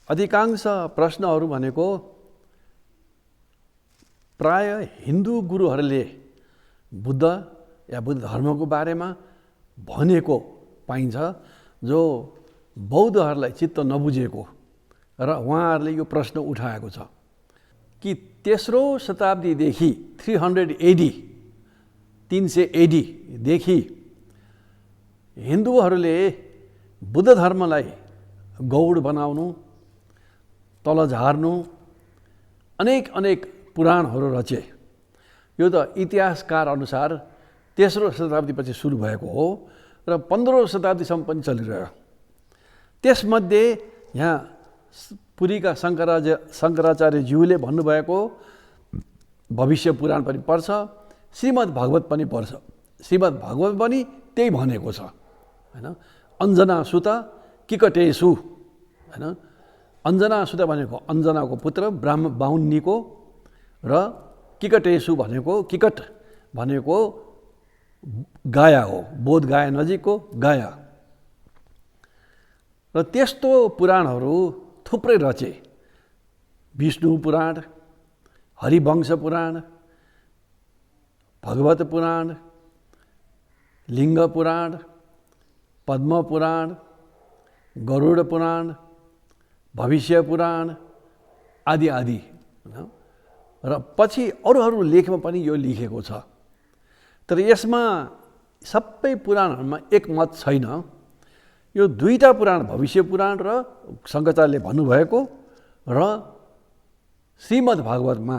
अधिकांश प्रश्नहरू भनेको प्राय हिन्दू गुरुहरूले बुद्ध या बुद्ध धर्मको बारेमा भनेको पाइन्छ, जो बौद्धहरूलाई चित्त नबुझेको र उहाँहरूले यो प्रश्न उठाएको छ कि तेस्रो शताब्दीदेखि 300 AD 300 AD देखि हिन्दूहरूले बुद्ध धर्मलाई गौड बनाउनु, तल झार्नु, अनेक पुराणहरू रचे। यो त इतिहासकार अनुसार तेस्रो शताब्दीपछि सुरु भएको हो र 15औं शताब्दीसम्म पनि चलिरह्यो। त्यसमध्ये यहाँ पुरीका शङ्कराचार्यज्यूले भन्नुभएको भविष्य पुराण पनि पर्छ, श्रीमद् भागवत पनि पर्छ। श्रीमद् भागवत पनि त्यही भनेको छ हैन। अञ्जना सुत किकटेशु हैन। अञ्जना सुत भनेको अञ्जनाको पुत्र बाहुन्नीको र किकटेशु भनेको किकट भनेको गाया हो, बोध गाया नजिकको गाया। र त्यस्तो पुराणहरू थुप्रै रचे। विष्णु पुराण, हरिवंश पुराण, भगवत पुराण, लिङ्ग पुराण, पद्म पुराण, गरुड पुराण, भविष्य पुराण आदि आदि। र पछि अरू लेखमा पनि यो लेखेको छ। तर यसमा सबै पुराणहरूमा एकमत छैन। यो दुईटा पुराण, भविष्य पुराण र शङ्कराचार्यले भन्नुभएको र श्रीमद् भागवतमा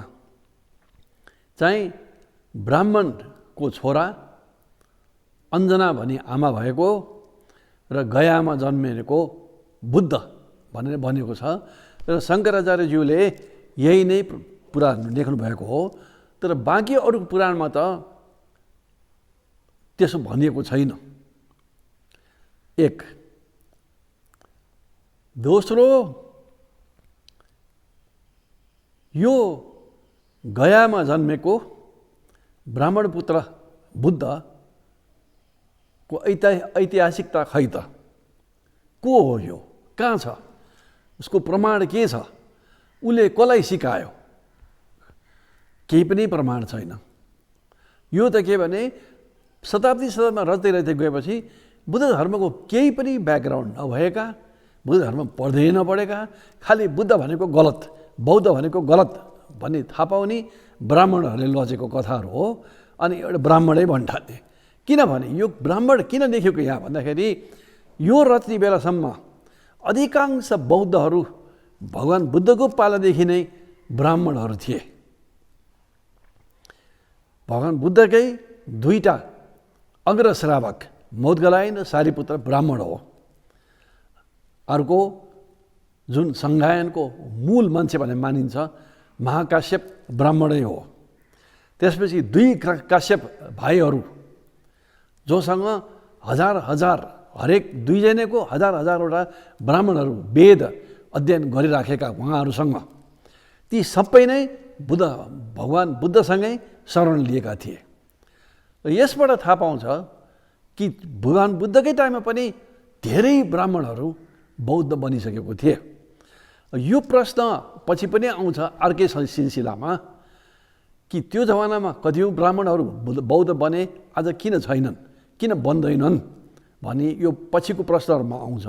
चाहिँ ब्राह्मणको छोरा अञ्जना भनी आमा भएको र गयामा जन्मेको बुद्ध भनेर भनेको छ। र शङ्कराचार्यज्यूले यही नै पुराण लेख्नु भएको हो। तर बाँकी अरू पुराणमा त त्यसो भनिएको छैन। एक। दोस्रो, यो गयामा जन्मेको ब्राह्मण पुत्र बुद्धको ऐतिहासिकता खै त? को हो यो? कहाँ छ? उसको प्रमाण के छ? उसले कसलाई सिकायो? केही पनि प्रमाण छैन। यो त के भने शताब्दीमा रच्दै गएपछि बुद्ध धर्मको केही पनि ब्याकग्राउन्ड नभएका, बुद्ध धर्म पढ्दै नपढेका, खालि बुद्ध भनेको गलत, बौद्ध भनेको गलत भन्ने थाहा पाउने ब्राह्मणहरूले लचेको कथाहरू हो। अनि एउटा ब्राह्मणै भन्ठाने। किनभने यो ब्राह्मण किन लेखेको यहाँ भन्दाखेरि यो रच्ने बेलासम्म अधिकांश बौद्धहरू भगवान बुद्धको पालादेखि नै ब्राह्मणहरू थिए। भगवान बुद्धकै दुईटा अग्रश्रावक मौद्गलायन र सारिपुत्र ब्राह्मण हो। अर्को जुन सङ्घायनको मूल मान्छे भनेर मानिन्छ महाकाश्यप ब्राह्मणै हो। त्यसपछि दुई काश्यप भाइहरू जोसँग हजार हरेक दुईजनाको हजारवटा ब्राह्मणहरू वेद अध्ययन गरिराखेका उहाँहरूसँग ती सबै नै भगवान बुद्धसँगै शरण लिएका थिए। र यसबाट थाहा पाउँछ कि भगवान बुद्धकै टाइममा पनि धेरै ब्राह्मणहरू बौद्ध बनिसकेको थिए। यो प्रश्न पछि पनि आउँछ अर्कै सिलसिलामा कि त्यो जमानामा कतिौँ ब्राह्मणहरू बौद्ध बने, आज किन छैनन्, किन बन्दैनन् भनी यो पछिको प्रश्नहरूमा आउँछ।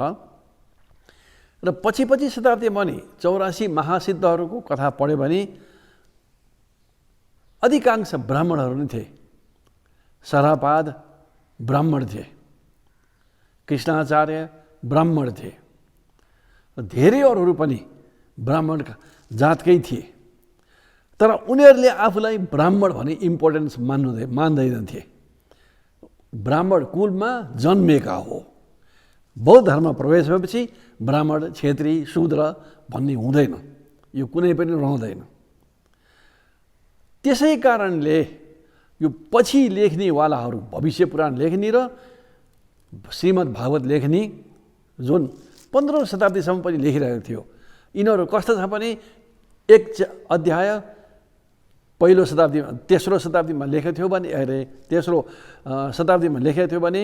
र पछि शताब्दीमा नि 84 महासिद्धहरूको कथा पढ्यो भने अधिकांश ब्राह्मणहरू नै थिए। शरापाद ब्राह्मण थिए, कृष्णाचार्य ब्राह्मण थिए, धेरै अरूहरू पनि ब्राह्मण जातकै थिए। तर उनीहरूले आफूलाई ब्राह्मण भने इम्पोर्टेन्स मान्दैनथे। ब्राह्मण कुलमा जन्मेका हो। बौद्ध धर्म प्रवेश भएपछि ब्राह्मण, क्षेत्री, शूद्र भन्ने हुँदैन, यो कुनै पनि रहँदैन। त्यसै कारणले यो पछि लेख्नेवालाहरू भविष्य पुराण लेख्ने र श्रीमद् भागवत लेख्ने जुन 15औं शताब्दीसम्म पनि लेखिरहेको थियो, यिनीहरू कस्तो छ भने एक अध्याय पहिलो शताब्दीमा, तेस्रो शताब्दीमा लेखेको थियो भने, तेस्रो शताब्दीमा लेखेको थियो भने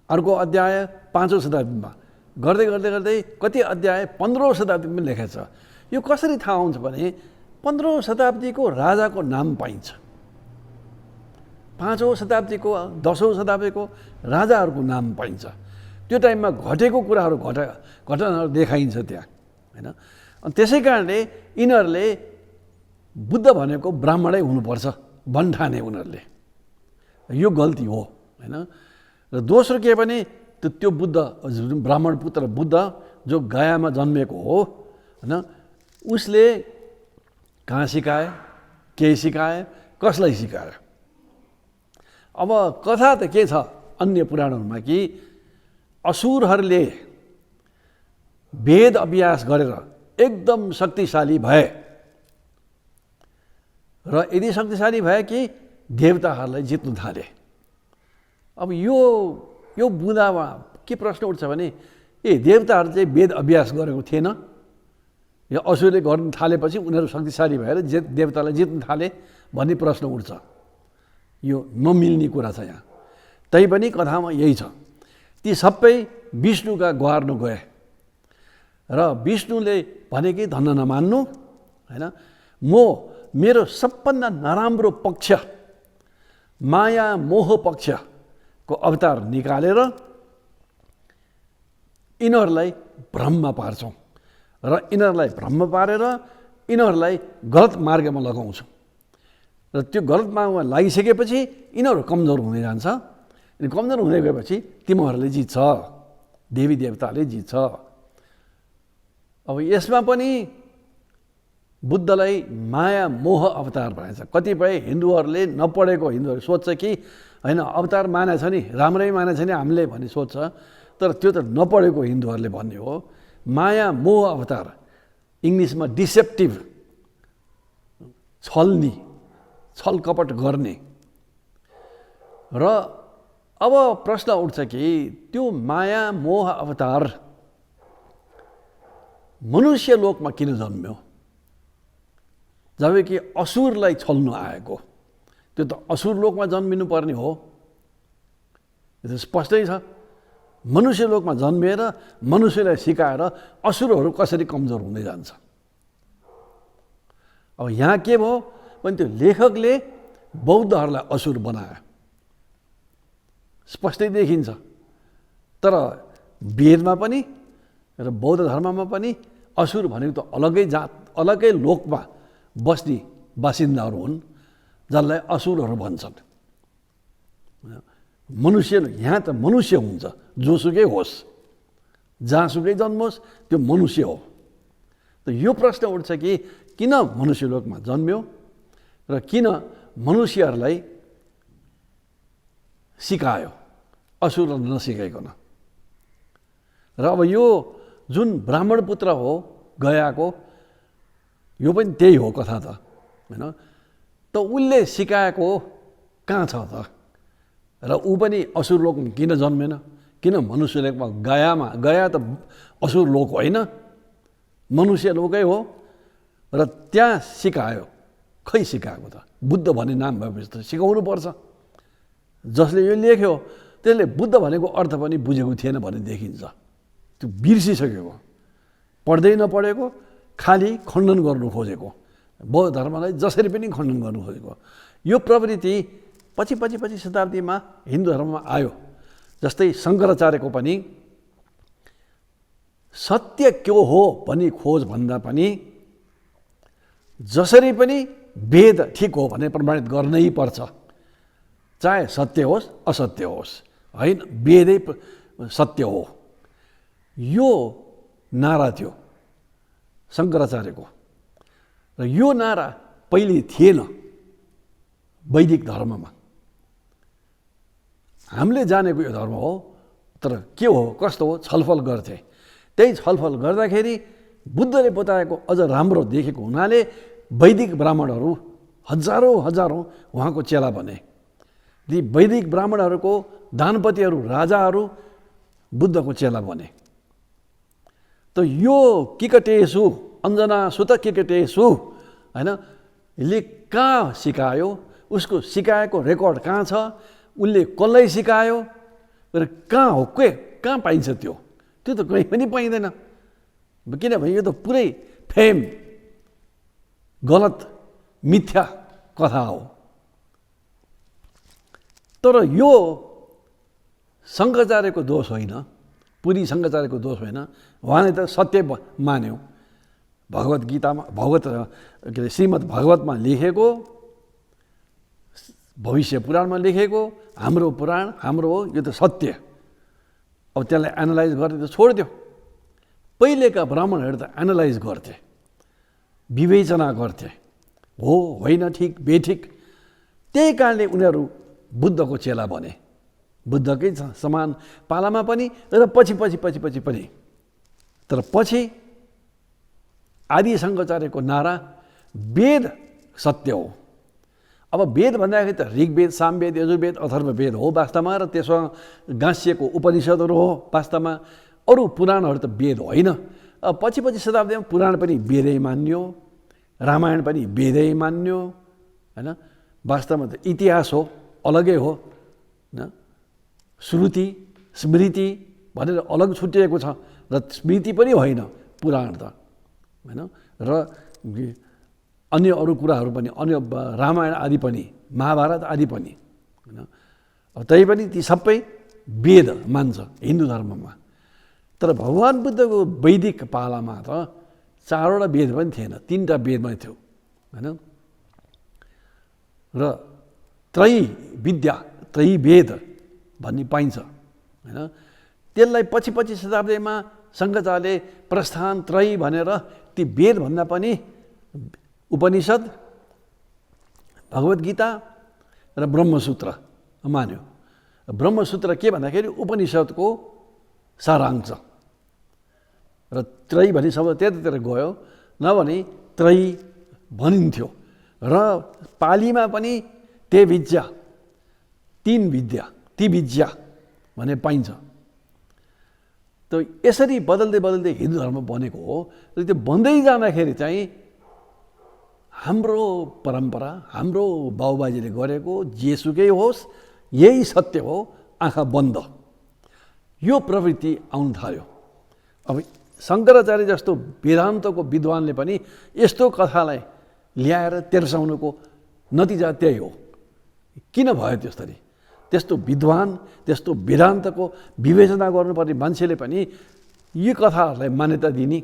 अर्को अध्याय 5औं शताब्दीमा, गर्दै गर्दै गर्दै कति अध्याय 15औं शताब्दीमा लेखेको छ। यो कसरी थाहा हुन्छ भने 15औं शताब्दीको राजाको नाम पाइन्छ, 5औं शताब्दीको 10औं शताब्दीको राजाहरूको नाम पाइन्छ। त्यो टाइममा घटेको कुराहरू घटनाहरू देखाइन्छ त्यहाँ, होइन। अनि त्यसै कारणले यिनीहरूले बुद्ध भनेको ब्राह्मणै हुनुपर्छ भन्ठाने उनीहरूले, यो गल्ती हो, होइन। र दोस्रो के भने त्यो बुद्ध जुन ब्राह्मण पुत्र बुद्ध जो गयामा जन्मेको हो, होइन, उसले कहाँ सिकाए, के सिकाए, कसलाई सिकाए? अब कथा त के छ अन्य पुराणहरूमा कि असुरहरूले वेद अभ्यास गरेर एकदम शक्तिशाली भए र यदि शक्तिशाली भए कि देवताहरूलाई जित्नु थाले। अब यो बुँदामा के प्रश्न उठ्छ भने देवताहरू चाहिँ वेद अभ्यास गरेको थिएन, यो असुरले गर्नु थालेपछि उनीहरू शक्तिशाली भएर देवतालाई जित्नु थाले भन्ने प्रश्न उठ्छ। यो नमिल्ने कुरा छ यहाँ। तैपनि कथामा यही छ, ती सबै विष्णुका गुहार्नु गए र विष्णुले भने कि धन्न नमान्नु, होइन, मेरो सबभन्दा नराम्रो पक्ष माया मोह पक्षको अवतार निकालेर यिनीहरूलाई भ्रममा पार्छौँ र यिनीहरूलाई भ्रममा पारेर यिनीहरूलाई गलत मार्गमा लगाउँछौँ र त्यो गलत मार्गमा लागिसकेपछि यिनीहरू कमजोर हुँदै जान्छ। अनि कमजोर हुँदै गएपछि तिमीहरूले जित्छ, देवी देवताले जित्छ। अब यसमा पनि बुद्धलाई माया मोह अवतार भनेछ। कतिपय हिन्दूहरूले नपढेको हिन्दूहरू सोध्छ कि होइन अवतार मानेछ नि, राम्रै मानेछ नि हामीले भन्ने सोध्छ, तर त्यो त नपढेको हिन्दूहरूले भन्ने हो। माया मोह अवतार, इङ्ग्लिसमा डिसेप्टिभ, छल्नी, छलकपट गर्ने। र अब प्रश्न उठ्छ कि त्यो माया मोह अवतार मनुष्य लोकमा किन जन्म्यो? जबकि असुरलाई छल्नु आएको, त्यो त असुर लोकमा जन्मिनु पर्ने हो। यो त स्पष्टै छ। मनुष्य लोकमा जन्मिएर मनुष्यलाई सिकाएर असुरहरू कसरी कमजोर हुँदै जान्छ। अब यहाँ के भयो भने त्यो लेखकले बौद्धहरूलाई असुर बनायो, स्पष्टै देखिन्छ। तर वेदमा पनि र बौद्ध धर्ममा पनि असुर भनेको त अलगै जात, अलगै लोकमा बस्ने बासिन्दाहरू हुन्, जसलाई असुरहरू भन्छन्। मनुष्य यहाँ त मनुष्य हुन्छ, जोसुकै होस्, जहाँसुकै जन्मोस्, त्यो मनुष्य हो। त यो प्रश्न उठ्छ कि किन मनुष्य लोकमा जन्म्यो र किन मनुष्यहरूलाई सिकायो, असुरलाई नसिकाइकन। र अब यो जुन ब्राह्मण पुत्र हो गयाको, यो पनि त्यही हो कथा त, होइन। त उसले सिकाएको कहाँ छ त? र ऊ पनि असुर लोकमा किन जन्मेन? किन मनुष्य लोकमा? गया त असुर लोक होइन, मनुष्य लोकै हो। र त्यहाँ सिकायो, खै सिकाएको त? बुद्ध भन्ने नाम भएपछि त सिकाउनु पर्छ। जसले यो लेख्यो त्यसले बुद्ध भनेको अर्थ पनि बुझेको थिएन भन्ने देखिन्छ। त्यो बिर्सिसकेको, पढ्दै नपढेको, खालि खण्डन गर्नु खोजेको, बौद्ध धर्मलाई जसरी पनि खण्डन गर्नु खोजेको। यो प्रवृत्ति पछि शताब्दीमा हिन्दू धर्ममा आयो। जस्तै शङ्कराचार्यको पनि सत्य के हो भन्ने खोज भन्दा पनि जसरी पनि वेद ठिक हो भने प्रमाणित गर्नै पर्छ, चाहे सत्य होस् असत्य होस्, होइन, वेदै सत्य हो। यो नारा थियो शङ्कराचार्यको। र यो नारा पहिले थिएन वैदिक धर्ममा। हामीले जानेको यो धर्म हो, तर के हो कस्तो हो छलफल गर्थे। त्यही छलफल गर्दाखेरि बुद्धले बताएको अझ राम्रो देखेको हुनाले वैदिक ब्राह्मणहरू हजारौँ उहाँको चेला बने। ती वैदिक ब्राह्मणहरूको दानपतिहरू, राजाहरू बुद्धको चेला बने। त यो किकटेसु अञ्जना सुत किकटेसु, होइन, ले कहाँ सिकायो, उसको सिकाएको रेकर्ड कहाँ छ, उसले कसलाई सिकायो र कहाँ हो, कहाँ पाइन्छ, त्यो त कहीँ पनि पाइँदैन। किनभने यो त पुरै फेम, गलत, मिथ्या कथा हो। तर यो शङ्कराचार्यको दोष होइन, पुरी शङ्कराचार्यको दोष होइन। उहाँले त सत्य मान्यो। भगवत गीतामा, के अरे श्रीमद् भागवतमा लेखेको, भविष्य पुराणमा लेखेको हाम्रो पुराण हाम्रो हो, यो त सत्य। अब त्यसलाई एनालाइज गर्ने त छोडिदियो। पहिलेका ब्राह्मणहरू त एनालाइज गर्थे, विवेचना गर्थे, हो होइन, ठिक बेठिक। त्यही कारणले उनीहरू बुद्धको चेला बने, बुद्धकै समान पालामा पनि र पछि पनि। तर पछि आदि शङ्कराचार्यको नारा वेद सत्य हो। अब वेद भन्दाखेरि त ऋग्वेद, सामवेद, यजुर्वेद, अथर्ववेद हो वास्तवमा, र त्यसमा गाँसिएको उपनिषदहरू हो वास्तवमा। अरू पुराणहरू त वेद होइन। पछि शताब्दीमा पुराण पनि वेदै मान्यो, रामायण पनि वेदै मान्यो होइन। वास्तवमा त इतिहास हो, अलगै हो होइन। श्रुति स्मृति भनेर अलग छुट्टिएको छ, र स्मृति पनि होइन पुराण त होइन। र अन्य अरू कुराहरू पनि, अन्य रामायण आदि पनि, महाभारत आदि पनि होइन। तै पनि ती सबै वेद मान्छ हिन्दू धर्ममा। तर भगवान् बुद्धको वैदिक पालामा त 4वटा वेद पनि थिएन, 3टा वेदमै थियो होइन। र त्रयी विद्या, त्रयी वेद भन्ने पाइन्छ होइन। त्यसलाई पछि शताब्दीमा शङ्कराचार्यले प्रस्थान त्रयी भनेर ती वेदभन्दा पनि उपनिषद, भगवत गीता र ब्रह्मसूत्र मान्यो। ब्रह्मसूत्र के भन्दाखेरि उपनिषदको सारांश, र त्रयी भन्ने शब्द त्यतातिर गयो, नभने त्रयी भनिन्थ्यो। र पालीमा पनि ते विद्या, 3 विद्या, ती विद्या भने पाइन्छ। त यसरी बदल्दै हिन्दू धर्म बनेको हो। र त्यो बन्दै जाँदाखेरि चाहिँ हाम्रो परम्परा, हाम्रो बाबुबाजेले गरेको जेसुकै होस्, यही सत्य हो, आँखा बन्द, यो प्रवृत्ति आउन थाल्यो। अब शङ्कराचार्य जस्तो वेदान्तको विद्वानले पनि यस्तो कथालाई ल्याएर तेर्साउनुको नतिजा त्यही हो। किन भयो त्यसरी? त्यस्तो विद्वान, त्यस्तो वेदान्तको विवेचना गर्नुपर्ने मान्छेले पनि यी कथाहरूलाई मान्यता दिने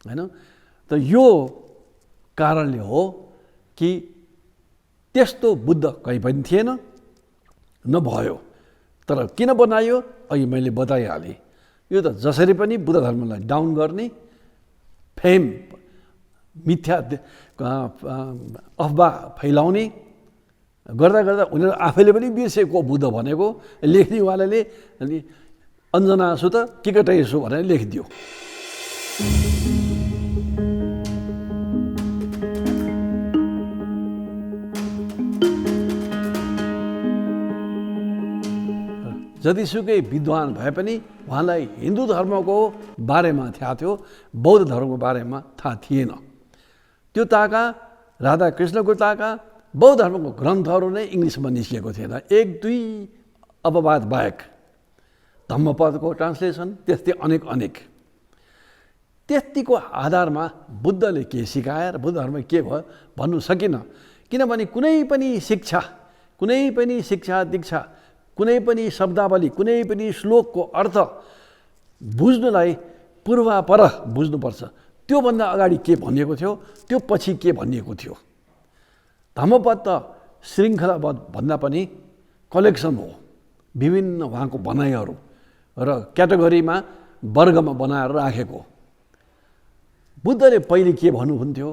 होइन। त यो कारणले हो कि त्यस्तो बुद्ध कहीँ पनि थिएन, नभयो। तर किन बनायो अघि मैले बताइहालेँ। यो त जसरी पनि बुद्ध धर्मलाई डाउन गर्ने, फेम, मिथ्या अफवाह फैलाउने गर्दा उनीहरू आफैले पनि बिर्सेको बुद्ध भनेको। लेख्नेवालाले अनि अञ्जना सुत किकटैसु भनेर लेखिदियो। जतिसुकै विद्वान भए पनि उहाँलाई हिन्दू धर्मको बारेमा थाहा थियो, बौद्ध धर्मको बारेमा थाहा थिएन। त्यो ताका राधाकृष्णको ताका बौद्ध धर्मको ग्रन्थहरू नै इङ्ग्लिसमा निस्किएको थिएन, 1-2 अपवाद बाहेक। धम्मपदको ट्रान्सलेसन त्यस्तै अनेक। त्यतिको आधारमा बुद्धले के सिकाए र बुद्ध धर्म के भयो भन्नु सकिन। किनभने कुनै पनि शिक्षा, दीक्षा, कुनै पनि शब्दावली, कुनै पनि श्लोकको अर्थ बुझ्नुलाई पूर्वापर बुझ्नुपर्छ। त्योभन्दा अगाडि के भनिएको थियो, त्यो पछि के भनिएको थियो। धम्मपद त श्रृङ्खलाबद्ध भन्दा पनि कलेक्सन हो, विभिन्न उहाँको भनाइहरू र क्याटेगोरीमा, वर्गमा बनाएर राखेको। बुद्धले पहिले के भन्नुहुन्थ्यो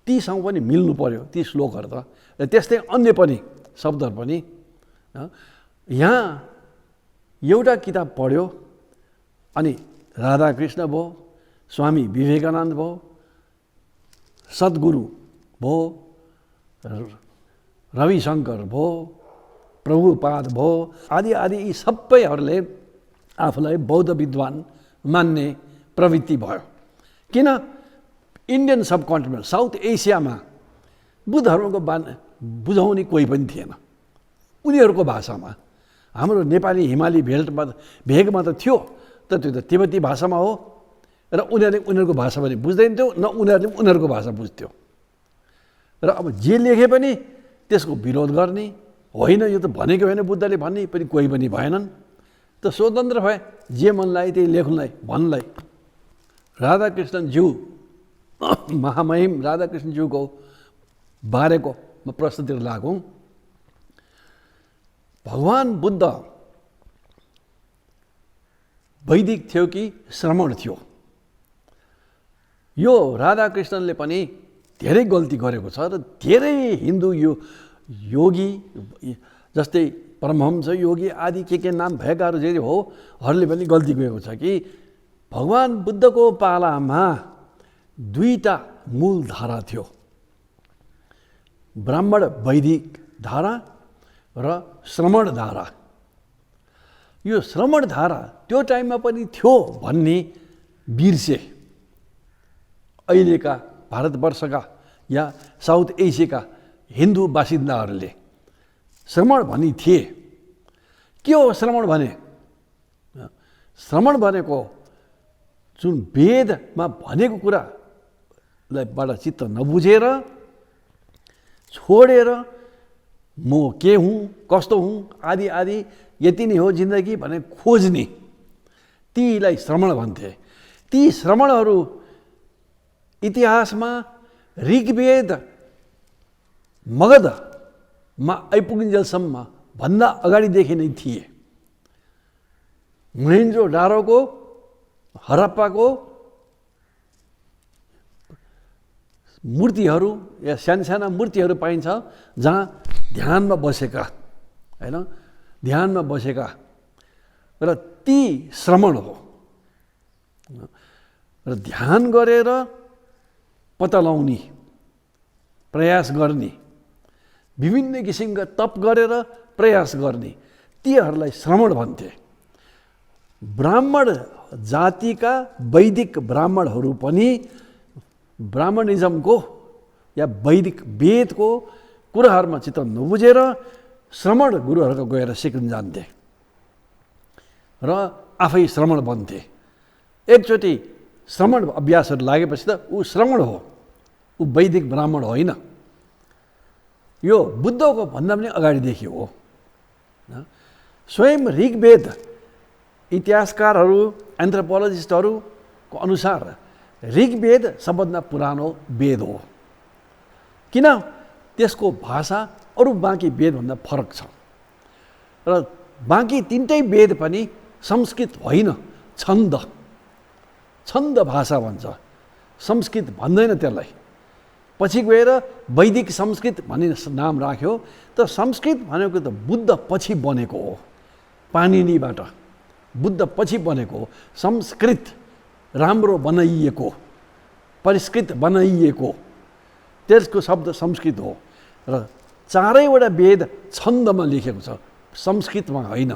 तीसँग पनि मिल्नु पर्यो ती श्लोकहरू त। र त्यस्तै अन्य पनि शब्दहरू पनि। यहाँ एउटा किताब पढ्यो अनि राधाकृष्ण भयो, स्वामी विवेकानन्द भयो, सद्गुरु भयो, रविशङ्कर भयो, प्रभुपाद भयो, आदि यी सबैहरूले आफूलाई बौद्ध विद्वान मान्ने प्रवृत्ति भयो। किन? इन्डियन सबकन्टिनेन्ट, साउथ एसियामा बुद्ध धर्मको बुझाउने कोही पनि थिएन उनीहरूको भाषामा। हाम्रो नेपाली हिमाली भेगमा त थियो, तर त्यो त तिब्बती भाषामा हो र उनीहरूले उनीहरूको भाषा पनि बुझ्दैन थियो, न उनीहरूले उनीहरूको भाषा बुझ्थ्यो। र अब जे लेखे पनि त्यसको विरोध गर्ने, होइन यो त भनेको होइन बुद्धले भन्ने पनि कोही पनि भएनन्। त स्वतन्त्र भए, जे मन लाग्यो त्यही लेख्नुलाई भन्नुलाई। राधाकृष्णज्यू महामहिम राधाकृष्णज्यूको बारेको म प्रश्नतिर लागौँ। भगवान बुद्ध वैदिक थियो कि श्रमण थियो? यो राधाकृष्णनले पनि धेरै गल्ती गरेको छ र धेरै हिन्दू योगी जस्तै परमहंस योगी आदि के नाम भएकाहरू जे हो हरूले पनि गल्ती गरेको छ कि भगवान बुद्धको पालामा दुईटा मूल धारा थियो, ब्राह्मण वैदिक धारा र श्रमण धारा। यो श्रमण धारा त्यो टाइममा पनि थियो भन्ने बिर्से अहिलेका भारतवर्षका या साउथ एसियाका हिन्दू बासिन्दाहरूले। श्रमण भनी थिए। के हो श्रमण भने? श्रमण भनेको जुन वेदमा भनेको कुरालाई बाट चित्त नबुझेर छोडेर म के हुँ कस्तो हुँ आदि आदि यति नै हो जिन्दगी भने खोज्ने, तीलाई श्रमण भन्थे। ती श्रमणहरू इतिहासमा ऋग्वेद मगधमा आइपुगिन्जेलसम्म भन्दा अगाडिदेखि नै थिए। मोहेन्जोडारोको हरप्पाको मूर्तिहरू या साना मूर्तिहरू पाइन्छ जहाँ ध्यानमा बसेका, होइन, ध्यानमा बसेका र ती श्रमण हो। र ध्यान गरेर पत्ता लगाउने प्रयास गर्ने, विभिन्न किसिमका तप गरेर प्रयास गर्ने, तीहरूलाई श्रमण भन्थे। ब्राह्मण जातिका वैदिक ब्राह्मणहरू पनि ब्राह्मणिजमको या वैदिक वेदको कुराहरूमा चित्त नबुझेर श्रमण गुरुहरूको गएर सिक्न जान्थे र आफै श्रमण बन्थे। एकचोटि श्रमण अभ्यासहरू लागेपछि त ऊ श्रमण हो, ऊ वैदिक ब्राह्मण होइन। यो बुद्धको भन्दा पनि अगाडिदेखि हो। स्वयं ऋग्वेद इतिहासकारहरू एन्थ्रोपोलोजिस्टहरूको अनुसार ऋग्वेद सबभन्दा पुरानो वेद हो। किन? त्यसको भाषा अरू बाँकी वेदभन्दा फरक छ र बाँकी तिनटै वेद पनि संस्कृत होइन, छन्द भाषा भन्छ, संस्कृत भन्दैन त्यसलाई। पछि गएर वैदिक संस्कृत भन्ने नाम राख्यो। त संस्कृत भनेको त बुद्ध पछि बनेको हो, पाणिनीबाट बुद्ध पछि बनेको हो। संस्कृत राम्रो बनाइएको, परिष्कृत बनाइएको, त्यसको शब्द संस्कृत हो। र चारैवटा वेद छन्दमा लेखेको छ, संस्कृतमा होइन।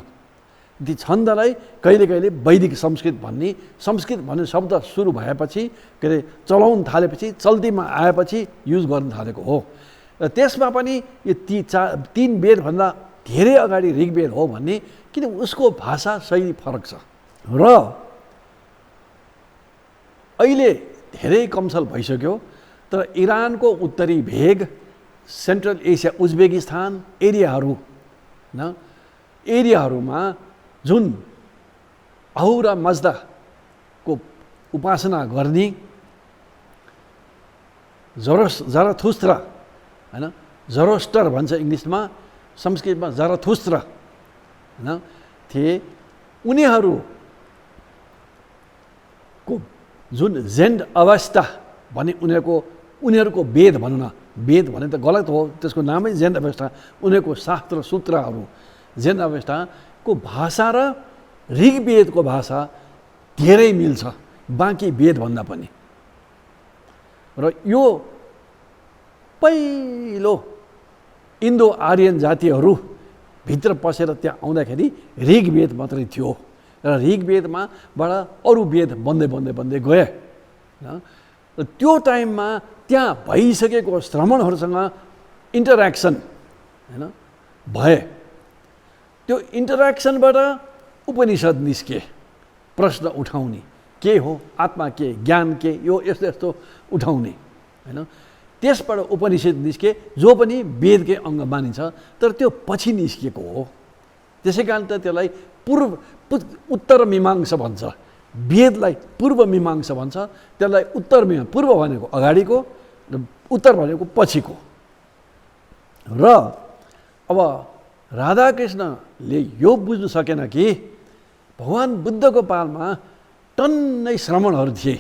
ती छन्दलाई कहिले कहिले वैदिक संस्कृत भन्ने, संस्कृत भन्ने शब्द सुरु भएपछि के अरे चलाउन थालेपछि, चल्तीमा आएपछि युज गर्न थालेको हो। र त्यसमा पनि यो तीन वेदभन्दा धेरै अगाडि ऋग्वेद हो भन्ने, किन उसको भाषा शैली फरक छ। र अहिले धेरै कमसल भइसक्यो, तर इरानको उत्तरी भेग, सेन्ट्रल एसिया, उज्बेकिस्तान एरियाहरूमा जुन अहुरा मज्दाको उपासना गर्ने जरथुस्त्र, होइन, जरोस्टर भन्छ इङ्ग्लिसमा, संस्कृतमा जरथुस्त्र, होइन, थिए। उनीहरूको जुन जेन्ड अवस्था भने उनीहरूको वेद भनौँ न, वेद भने त गलत हो, त्यसको नामै जेन्ड अवस्था। उनीहरूको शास्त्र सूत्रहरू जेन्ड अवस्थाको भाषा र ऋग्वेदको भाषा धेरै मिल्छ बाँकी वेदभन्दा पनि। र यो पहिलो इन्डो आर्यन जातिहरू भित्र पसेर त्यहाँ आउँदाखेरि ऋग्वेद मात्रै थियो र ऋग्वेदमाबाट अरू वेद बन्दै गए। र त्यो टाइममा त्यहाँ भइसकेको श्रमणहरूसँग इन्टरेक्सन, होइन, भए। त्यो इन्टरेक्सनबाट उपनिषद निस्के। प्रश्न उठाउने, के हो आत्मा, के ज्ञान, के यो यस्तो यस्तो उठाउने होइन। त्यसबाट उपनिषद निस्के जो पनि वेदकै अङ्ग मानिन्छ, तर त्यो पछि निस्किएको हो। त्यसै कारण त त्यसलाई उत्तर मीमांसा भन्छ। वेदलाई पूर्व मीमांसा भन्छ, त्यसलाई उत्तर मीमांसा। पूर्व भनेको अगाडिको र उत्तर भनेको पछिको। र अब राधाकृष्णले यो बुझ्नु सकेन कि भगवान् बुद्धको पालमा टन्नै श्रमणहरू थिए,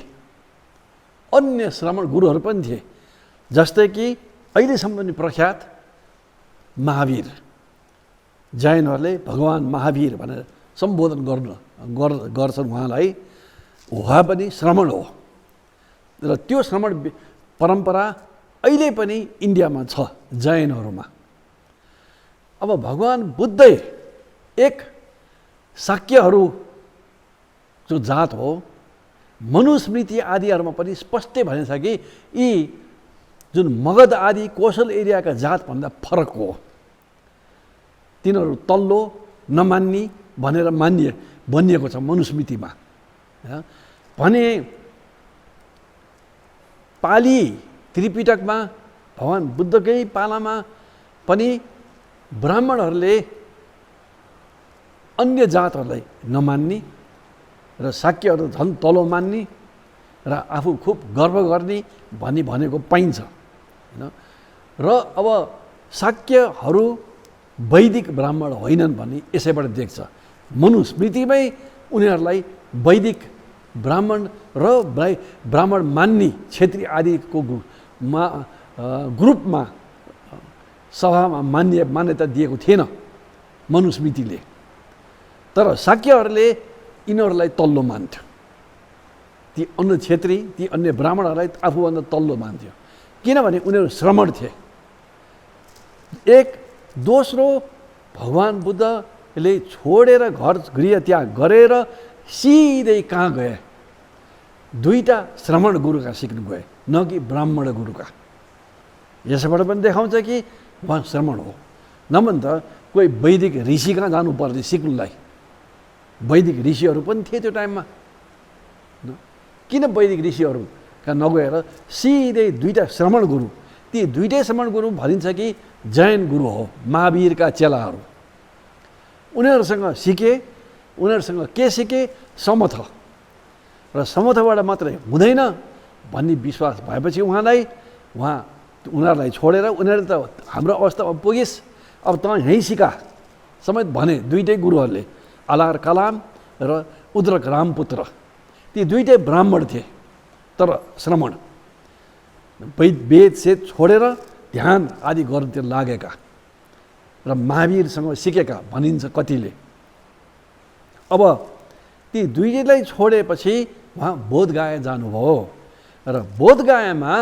अन्य श्रमण गुरुहरू पनि थिए, जस्तै कि अहिलेसम्म पनि प्रख्यात महावीर। जैनहरूले भगवान् महावीर भनेर सम्बोधन गर्छन् उहाँलाई। उहाँ पनि श्रमण हो र त्यो श्रमण परम्परा अहिले पनि इन्डियामा छ जैनहरूमा। अब भगवान् बुद्ध एक शाक्यहरू जो जात हो, मनुस्मृति आदिहरूमा पनि स्पष्टै भनिन्छ कि यी जुन मगध आदि कोसल एरियाका जातभन्दा फरक हो। तिनीहरू तल्लो नमान्ने भनेर भनिएको छ मनुस्मृतिमा। भने पाली त्रिपिटकमा भगवान् बुद्धकै पालामा पनि ब्राह्मणहरूले अन्य जातहरूलाई नमान्ने र शाक्यहरू झन् तलो मान्ने र आफू खुब गर्व गर्ने भनेको पाइन्छ होइन। र अब शाक्यहरू वैदिक ब्राह्मण होइनन् भन्ने यसैबाट देख्छ। मनुस्मृतिमै उनीहरूलाई वैदिक ब्राह्मण र ब्राह्मण मान्ने क्षेत्री आदिको ग्रुपमा सभामा मान्यता दिएको थिएन मनुस्मृतिले। तर शाक्यहरूले यिनीहरूलाई तल्लो मान्थ्यो। ती अन्य क्षेत्री, ती अन्य ब्राह्मणहरूलाई आफूभन्दा तल्लो मान्थ्यो, किनभने उनीहरू श्रमण थिए। एक दोस्रो, भगवान् बुद्धले छोडेर घर गृह त्याग गरेर सिधै कहाँ गए? दुईटा श्रमण गुरुका सिक्नु गए, न कि ब्राह्मण गुरुका। यसबाट पनि देखाउँछ कि उहाँ श्रमण हो। नभन् त कोही वैदिक ऋषि कहाँ जानुपर्ने सिक्नुलाई? वैदिक ऋषिहरू पनि थिए त्यो टाइममा। किन वैदिक ऋषिहरू कहाँ नगएर सिधै दुईटा श्रमण गुरु, ती दुईटै श्रमण गुरु भनिन्छ कि जैन गुरु हो, महावीरका चेलाहरू। उनीहरूसँग सिके। उनीहरूसँग के सिके? समथ। र समथबाट मात्रै हुँदैन भन्ने विश्वास भएपछि उनीहरूलाई छोडेर उनीहरूले त हाम्रो अवस्थामा पुगिस्, अब त यहीँ सिका समेत भने दुईटै गुरुहरूले, अलार कलाम र उद्रक रामपुत्र। ती दुईटै ब्राह्मण थिए तर श्रमण, वेद सेद छोडेर ध्यान आदि गर्नतिर लागेका र महावीरसँग सिकेका भनिन्छ कतिले। अब ती दुईलाई छोडेपछि उहाँ बोधगया जानुभयो र बोधगयामा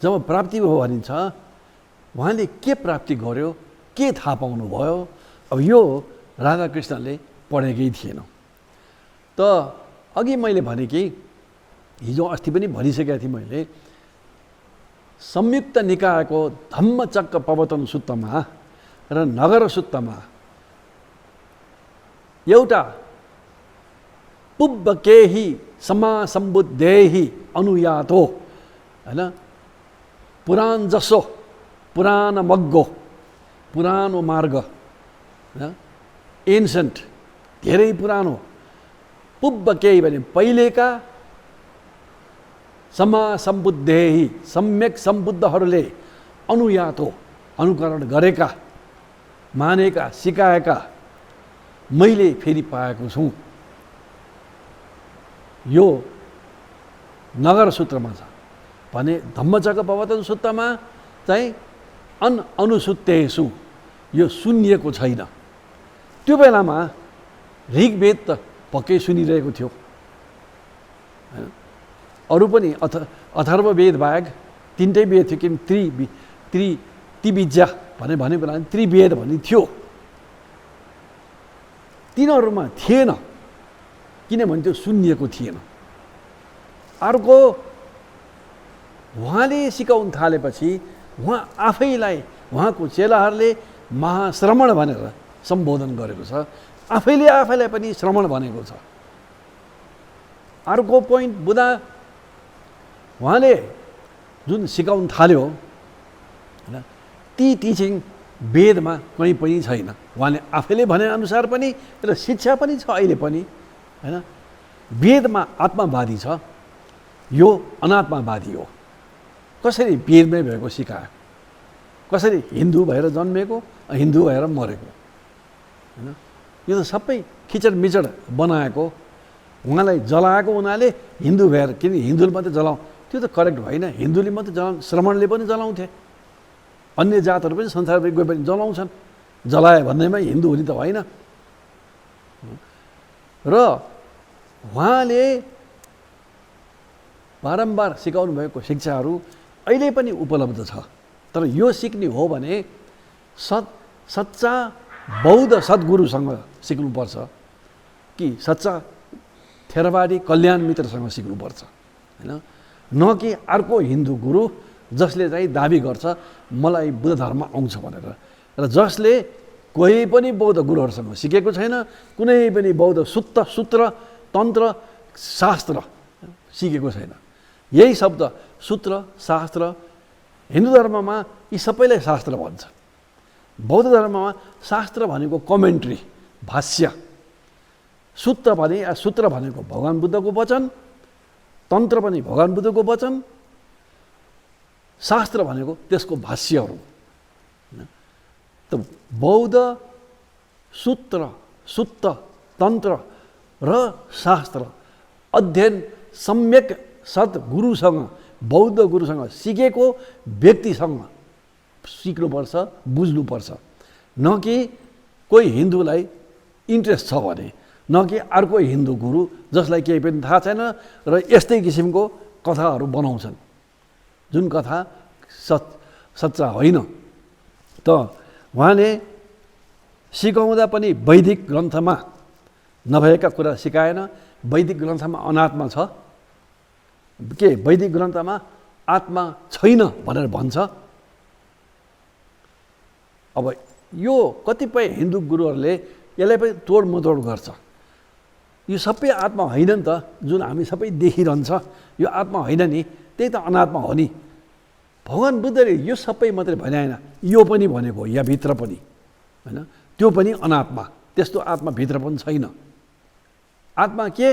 जब प्राप्ति भयो भनिन्छ, उहाँले के प्राप्ति गर्यो, के थाहा पाउनुभयो? अब यो राधाकृष्णले पढेकै थिएन। त अघि मैले भने कि हिजो अस्ति पनि भनिसकेको थिएँ मैले, संयुक्त निकायको धम्मचक्र प्रवर्तन सूत्रमा र नगर सूत्रमा एउटा पुब्बकेहि समासम्बुद्धेहि अनुयातो हैन, पुराण जसो पुराण मग्गो, पुरानो मार्ग, एन्सेन्ट धेरै पुरानो, पुब्बकेहि भने पहिलेका, समासम्बुद्धेहि सम्यक सम्बुद्धहरूले अनुयातो अनुकरण गरेका, मानेका, सिकाएका मैले फेरि पाएको छु। यो नगर सूत्रमा छ भने धम्मचक्र प्रवर्तन सूत्रमा चाहिँ अनुसूतेषु यो सुनिएको छैन। त्यो बेलामा ऋग्वेद त पक्कै सुनिरहेको थियो, अरू पनि अथर्ववेद बाहेक तिनटै वेद थियो। कि त्रिविद्या भने बेला त्रिवेद भन्ने थियो, तिनीहरूमा थिएन किनभने त्यो सुनिएको थिएन। अर्को, उहाँले सिकाउन थालेपछि उहाँ आफैलाई उहाँको चेलाहरूले महाश्रमण भनेर सम्बोधन गरेको छ। आफैलाई पनि श्रमण भनेको छ। अर्को पोइन्ट बुद्ध उहाँले जुन सिकाउन थाल्यो हैन, ती टिचिङ वेदमा कहीँ पनि छैन। उहाँले आफैले भनेअनुसार पनि र शिक्षा पनि छ अहिले पनि हैन। वेदमा आत्मावादी छ, यो अनात्मावादी हो। कसरी वेदमै भएको सिकायो, कसरी हिन्दू भएर जन्मेको हिन्दू भएर मरेको हैन। यो त सबै खिचडमिचड बनाएको, उहाँलाई जलाएको हुनाले हिन्दू भएर, किन हिन्दूले मात्रै जलाऊ, त्यो त करेक्ट होइन। हिन्दूले मात्रै जलाउँ, श्रमणले पनि जलाउँथे, अन्य जातहरू पनि संसारभरि गए पनि जलाउँछन्। जलाए भन्दैमा हिन्दू हुने त होइन। र उहाँले बारम्बार सिकाउनु भएको शिक्षाहरू अहिले पनि उपलब्ध छ। तर यो सिक्ने हो भने सच्चा बौद्ध सद्गुरुसँग सिक्नुपर्छ कि सच्चा थेरवादी कल्याण मित्रसँग सिक्नुपर्छ हैन। न कि अर्को हिन्दू गुरु जसले चाहिँ दाबी गर्छ मलाई बुद्ध धर्म आउँछ भनेर, र जसले कोही पनि बौद्ध गुरुहरूसँग सिकेको छैन, कुनै पनि बौद्ध सूत्र तन्त्र शास्त्र सिकेको छैन। यही शब्द सूत्र शास्त्र हिन्दू धर्ममा यी सबैलाई शास्त्र भन्छ। बौद्ध धर्ममा शास्त्र भनेको कमेन्ट्री, भाष्य, सूत्र भनेको भगवान बुद्धको वचन, तन्त्र पनि भगवान बुद्धको वचन, शास्त्र भनेको त्यसको भाष्यहरू। त बौद्ध सूत्र तन्त्र र शास्त्र अध्ययन सम्यक सद्गुरुसँग, बौद्ध गुरुसँग सिकेको व्यक्तिसँग सिक्नुपर्छ, बुझ्नुपर्छ। न कि कोही हिन्दूलाई इन्ट्रेस्ट छ भने, न कि अर्को हिन्दू गुरु जसलाई केही पनि थाहा छैन र यस्तै किसिमको कथाहरू बनाउँछन्, जुन कथा सच्चा होइन। त उहाँले सिकाउँदा पनि वैदिक ग्रन्थमा नभएका कुरा सिकाएन। वैदिक ग्रन्थमा अनात्मा छ, के वैदिक ग्रन्थमा आत्मा छैन भनेर भन्छ। अब यो कतिपय हिन्दू गुरुहरूले यसलाई पनि तोडमोड गर्छ। यो सबै आत्मा होइन नि त, जुन हामी सबै देखिरहन्छ यो आत्मा होइन नि, त्यही त अनात्मा हो नि। भगवान बुद्धले यो सबै मात्रै भनेन, यो पनि भनेको यहाँभित्र पनि होइन, त्यो पनि अनात्मा, त्यस्तो आत्मा भित्र पनि छैन। आत्मा के?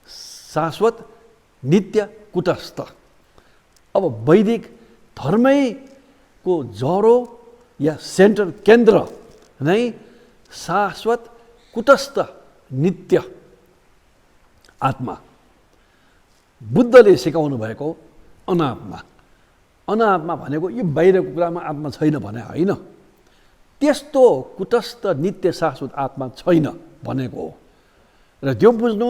शाश्वत, नित्य, कुटस्थ। अब वैदिक धर्मैको जरो या सेन्टर केन्द्र नै शाश्वत, कुटस्थ, नित्य आत्मा। बुद्धले सिकाउनु भएको अनात्मा। अनात्मा भनेको यो बाहिरको कुरामा आत्मा छैन भने होइन, त्यस्तो कुटस्थ नित्य शाश्वत आत्मा छैन भनेको हो। र त्यो बुझ्नु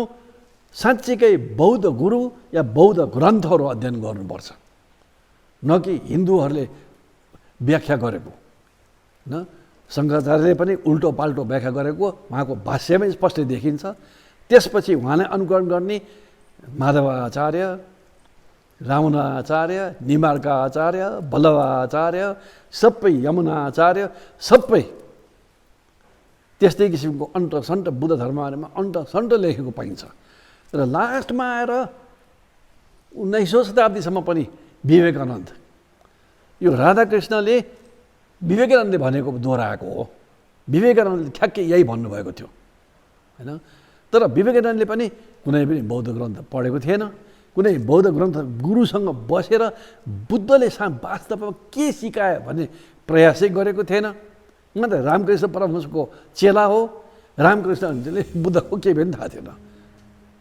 साँच्चीकै बौद्ध गुरु या बौद्ध ग्रन्थहरू अध्ययन गर्नुपर्छ, न कि हिन्दूहरूले व्याख्या गरेको न। शङ्कराचार्यले पनि उल्टो पाल्टो व्याख्या गरेको उहाँको भाष्यमै स्पष्ट देखिन्छ। त्यसपछि उहाँलाई अनुकरण गर्ने माधवाचार्य, रावणाचार्य, निमार्काचार्य, वल्लभाचार्य, सबै यमुनाचार्य, सबै त्यस्तै किसिमको अन्टसन्ट बुद्ध धर्ममा अन्टसन्ट लेखेको पाइन्छ। र लास्टमा आएर 19औं शताब्दीसम्म पनि विवेकानन्द, यो राधाकृष्णले विवेकानन्दले भनेको दोहोऱ्याएको हो। विवेकानन्दले ठ्याक्कै यही भन्नुभएको थियो होइन। तर विवेकानन्दले पनि कुनै पनि बौद्ध ग्रन्थ पढेको थिएन, कुनै बौद्ध ग्रन्थ गुरुसँग बसेर बुद्धले वास्तवमा के सिकायो भन्ने प्रयासै गरेको थिएन। उहाँ त रामकृष्ण परमहंसको चेला हो। रामकृष्णले बुद्धको केही पनि थाहा थिएन,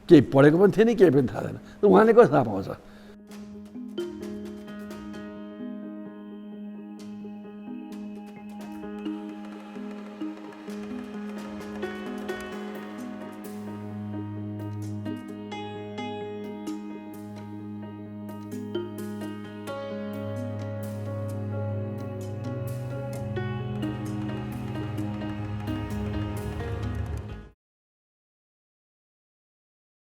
केही पढेको पनि थिएन, केही पनि थाहा थिएन। उहाँले कसरी थाहा पाउँछ?